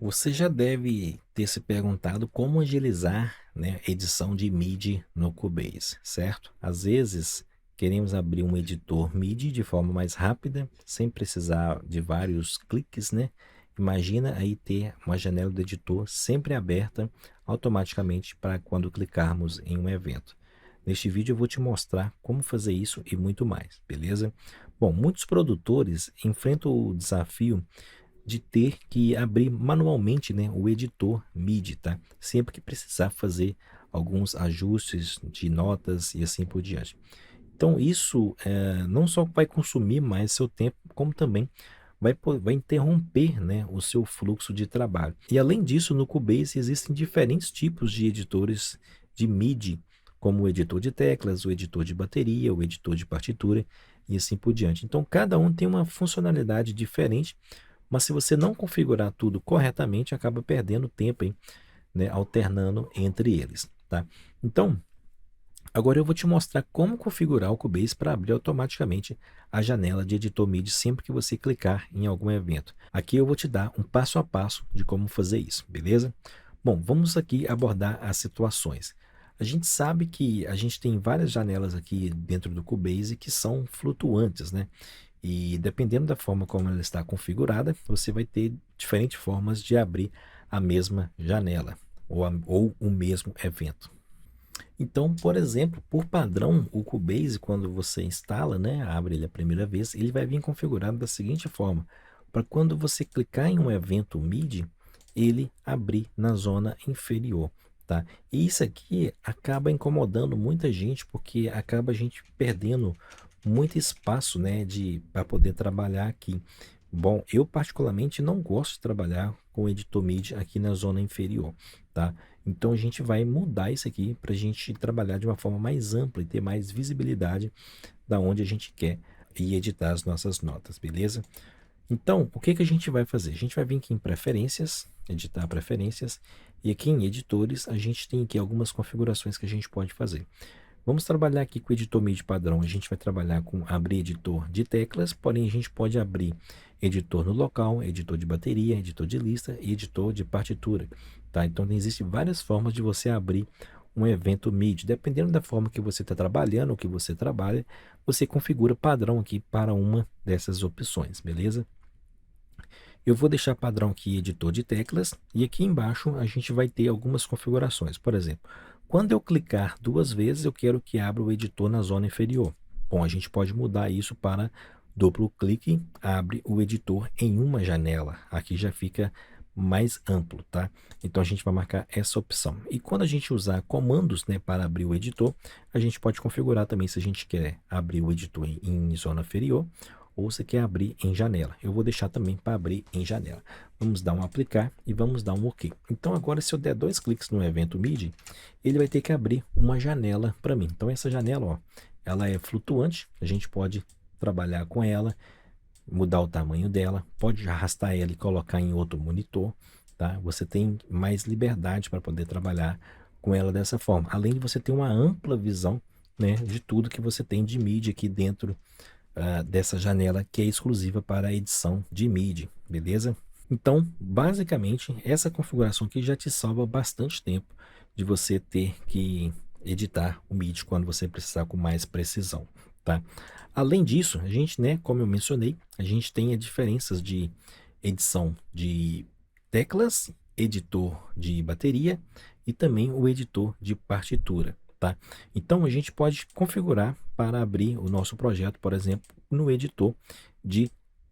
Você já deve ter se perguntado como agilizar, né, edição de MIDI no Cubase, certo? Às vezes queremos abrir um editor MIDI de forma mais rápida, sem precisar de vários cliques, né? Imagina aí ter uma janela do editor sempre aberta automaticamente para quando clicarmos em um evento. Neste vídeo eu vou te mostrar como fazer isso e muito mais, beleza? Bom, muitos produtores enfrentam o desafio de ter que abrir manualmente, né, o editor MIDI, tá? Sempre que precisar fazer alguns ajustes de notas e assim por diante. Então isso não só vai consumir mais seu tempo, como também vai interromper, né, o seu fluxo de trabalho. E além disso, no Cubase existem diferentes tipos de editores de MIDI, como o editor de teclas, o editor de bateria, o editor de partitura e assim por diante. Então cada um tem uma funcionalidade diferente, mas se você não configurar tudo corretamente, acaba perdendo tempo, hein, né, alternando entre eles, tá? Então, agora eu vou te mostrar como configurar o Cubase para abrir automaticamente a janela de editor MIDI sempre que você clicar em algum evento. Aqui eu vou te dar um passo a passo de como fazer isso, beleza? Bom, vamos aqui abordar as situações. A gente sabe que a gente tem várias janelas aqui dentro do Cubase que são flutuantes, né? E dependendo da forma como ela está configurada, você vai ter diferentes formas de abrir a mesma janela ou o mesmo evento. Então, por exemplo, por padrão, o Cubase, quando você instala, né, abre ele a primeira vez, ele vai vir configurado da seguinte forma: para quando você clicar em um evento MIDI, ele abrir na zona inferior, tá? E isso aqui acaba incomodando muita gente, porque acaba a gente perdendo muito espaço, né, para poder trabalhar aqui. Bom, eu particularmente não gosto de trabalhar com editor MIDI aqui na zona inferior, tá? Então a gente vai mudar isso aqui para a gente trabalhar de uma forma mais ampla e ter mais visibilidade da onde a gente quer e editar as nossas notas, beleza? Então, o que que a gente vai fazer? A gente vai vir aqui em preferências, editar preferências, e aqui em editores a gente tem aqui algumas configurações que a gente pode fazer. Vamos trabalhar aqui com o editor MIDI padrão. A gente vai trabalhar com abrir editor de teclas, porém a gente pode abrir editor no local, editor de bateria, editor de lista e editor de partitura, tá? Então existem várias formas de você abrir um evento MIDI. Dependendo da forma que você está trabalhando, ou que você trabalha, você configura padrão aqui para uma dessas opções, beleza? Eu vou deixar padrão aqui editor de teclas e aqui embaixo a gente vai ter algumas configurações. Por exemplo, quando eu clicar duas vezes, eu quero que abra o editor na zona inferior. Bom, a gente pode mudar isso para duplo clique, abre o editor em uma janela. Aqui já fica mais amplo, tá? Então a gente vai marcar essa opção. E quando a gente usar comandos, né, para abrir o editor, a gente pode configurar também se a gente quer abrir o editor em zona inferior ou você quer abrir em janela. Eu vou deixar também para abrir em janela. Vamos dar um aplicar e vamos dar um OK. Então agora se eu der dois cliques no evento MIDI, ele vai ter que abrir uma janela para mim. Então essa janela, ó, ela é flutuante, a gente pode trabalhar com ela, mudar o tamanho dela, pode arrastar ela e colocar em outro monitor, tá? Você tem mais liberdade para poder trabalhar com ela dessa forma. Além de você ter uma ampla visão, né, de tudo que você tem de MIDI aqui dentro dessa janela que é exclusiva para a edição de MIDI, beleza? Então, basicamente, essa configuração aqui já te salva bastante tempo de você ter que editar o MIDI quando você precisar com mais precisão, tá? Além disso, a gente, né, como eu mencionei, a gente tem as diferenças de edição de teclas, editor de bateria e também o editor de partitura, tá? Então a gente pode configurar para abrir o nosso projeto, por exemplo, no editor de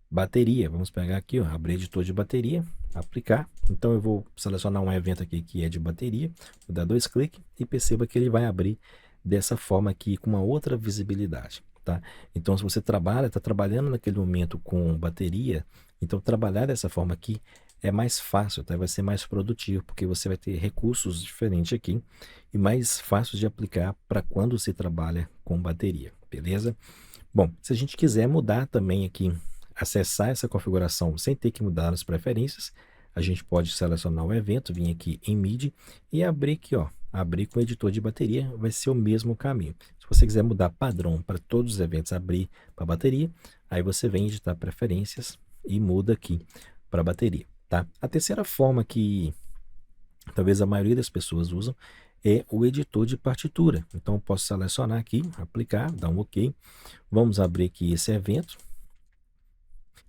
bateria. Vamos pegar aqui, ó, abrir editor de bateria, aplicar. Então eu vou selecionar um evento aqui que é de bateria, vou dar dois cliques e perceba que ele vai abrir dessa forma aqui com uma outra visibilidade, tá? Então se você está trabalhando naquele momento com bateria, então trabalhar dessa forma aqui é mais fácil, tá? Vai ser mais produtivo, porque você vai ter recursos diferentes aqui e mais fáceis de aplicar para quando se trabalha com bateria, beleza? Bom, se a gente quiser mudar também aqui, acessar essa configuração sem ter que mudar as preferências, a gente pode selecionar o evento, vir aqui em MIDI e abrir aqui, ó, abrir com o editor de bateria, vai ser o mesmo caminho. Se você quiser mudar padrão para todos os eventos, abrir para bateria, aí você vem editar preferências e muda aqui para bateria. tá? A terceira forma que talvez a maioria das pessoas usam é o editor de partitura. Então, eu posso selecionar aqui, aplicar, dar um OK. Vamos abrir aqui esse evento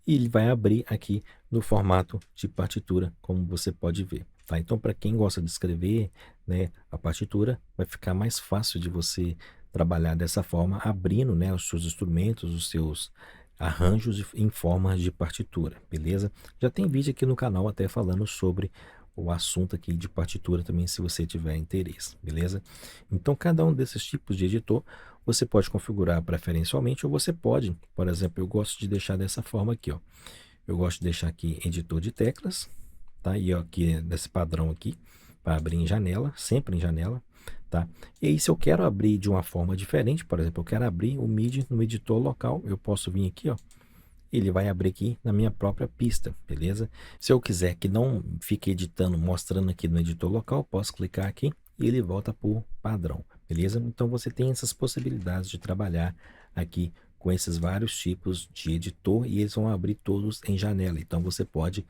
e ele vai abrir aqui no formato de partitura, como você pode ver. Tá? Então, para quem gosta de escrever, né, a partitura, vai ficar mais fácil de você trabalhar dessa forma, abrindo, né, os seus instrumentos, os seus arranjos em forma de partitura, beleza? Já tem vídeo aqui no canal até falando sobre o assunto aqui de partitura também, se você tiver interesse, beleza? Então, cada um desses tipos de editor você pode configurar preferencialmente ou você pode, por exemplo, eu gosto de deixar dessa forma aqui, ó. Eu gosto de deixar aqui editor de teclas, tá? E ó, aqui desse padrão aqui, para abrir em janela, sempre em janela, tá? E aí se eu quero abrir de uma forma diferente, por exemplo, eu quero abrir o MIDI no editor local, eu posso vir aqui, ó. Ele vai abrir aqui na minha própria pista, beleza? Se eu quiser que não fique editando, mostrando aqui no editor local, posso clicar aqui e ele volta por padrão, beleza? Então você tem essas possibilidades de trabalhar aqui com esses vários tipos de editor e eles vão abrir todos em janela. Então você pode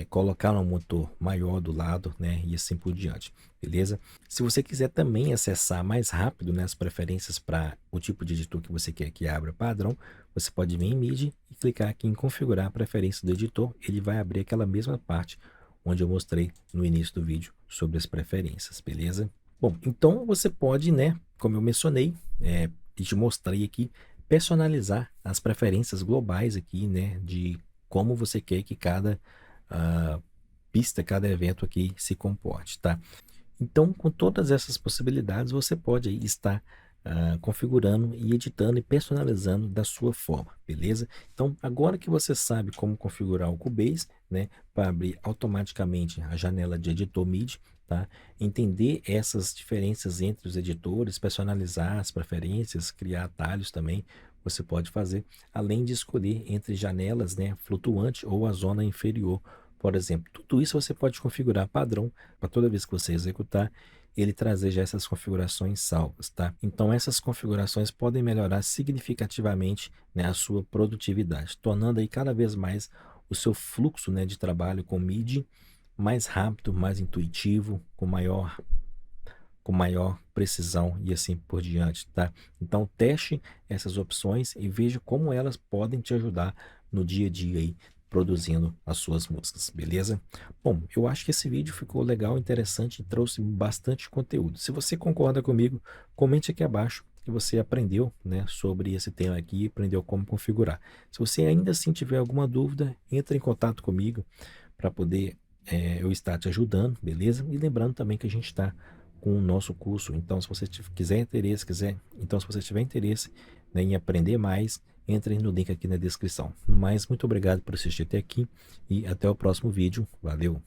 colocar um motor maior do lado, né? E assim por diante, beleza? Se você quiser também acessar mais rápido, né, as preferências para o tipo de editor que você quer que abra padrão, você pode vir em MIDI e clicar aqui em configurar a preferência do editor. Ele vai abrir aquela mesma parte onde eu mostrei no início do vídeo sobre as preferências, beleza? Bom, então você pode, né, como eu mencionei, e te mostrei aqui, personalizar as preferências globais aqui, né, de como você quer que cada pista, cada evento aqui se comporte, tá? Então, com todas essas possibilidades, você pode aí estar configurando e editando e personalizando da sua forma, beleza? Então, agora que você sabe como configurar o Cubase, né, para abrir automaticamente a janela de editor MIDI, tá? Entender essas diferenças entre os editores, personalizar as preferências, criar atalhos também, você pode fazer, além de escolher entre janelas, né, flutuante ou a zona inferior, por exemplo. Tudo isso você pode configurar padrão para toda vez que você executar, ele trazer já essas configurações salvas, tá? Então essas configurações podem melhorar significativamente, né, a sua produtividade, tornando aí cada vez mais o seu fluxo, né, de trabalho com MIDI mais rápido, mais intuitivo, com maior precisão e assim por diante, tá? Então teste essas opções e veja como elas podem te ajudar no dia a dia aí, produzindo as suas músicas, beleza? Bom, eu acho que esse vídeo ficou legal, interessante e trouxe bastante conteúdo. Se você concorda comigo, comente aqui abaixo que você aprendeu, né, sobre esse tema aqui e aprendeu como configurar. Se você ainda assim tiver alguma dúvida, entre em contato comigo para poder eu estar te ajudando, beleza? E lembrando também que a gente está com o nosso curso. Então, se você então, se você tiver interesse, né, em aprender mais, entre no link aqui na descrição. No mais, muito obrigado por assistir até aqui e até o próximo vídeo. Valeu!